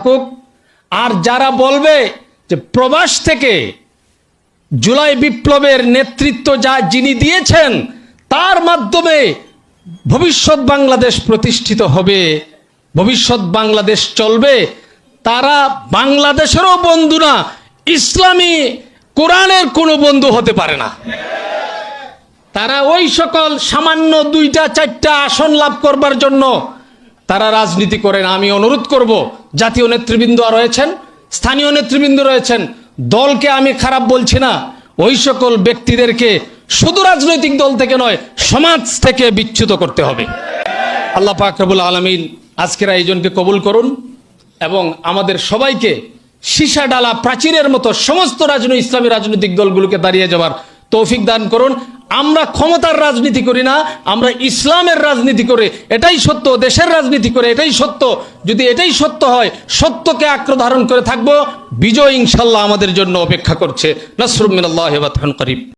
থাকুক। আর যারা বলবে যে প্রবাস থেকে জুলাই বিপ্লবের নেতৃত্ব যিনি দিয়েছেন তার মাধ্যমে ভবিষ্যৎ বাংলাদেশ প্রতিষ্ঠিত হবে, ভবিষ্যৎ বাংলাদেশ চলবে, তারা বাংলাদেশেরও বন্ধু না, ইসলামী কোরআনের কোনো বন্ধু হতে পারে না। তারা ওই সকল সামান্য 2-4টা আসন লাভ করবার জন্য তারা রাজনীতি করে না। আমি অনুরোধ করব, জাতীয় নেতৃবৃন্দ রয়েছেন, স্থানীয় নেতৃবৃন্দ রয়েছেন, দলকে আমি খারাপ বলছি না, ওই সকল ব্যক্তিদেরকে শুধু রাজনৈতিক দল থেকে নয় সমাজ থেকে বিচ্যুত করতে হবে। আল্লাহ পাক রব্বুল আলামিন আজকের আয়োজনকে কবুল করুন এবং আমাদের সবাইকে সীসা ডালা প্রাচীরের মতো সমস্ত ইসলামী রাজনৈতিক দলগুলোকে দাঁড়িয়ে যাওয়ার তৌফিক দান করুন। আমরা ক্ষমতার রাজনীতি করি না, আমরা ইসলামের রাজনীতি করে, এটাই সত্য, দেশের রাজনীতি করে এটাই সত্য। যদি এটাই সত্য হয়, সত্যকে আঁকড়ে ধারণ করে থাকবো, বিজয় ইনশাআল্লাহ আমাদের জন্য অপেক্ষা করছে। নাসরুম মিনাল্লাহি ওয়া ফাতহুন করিব।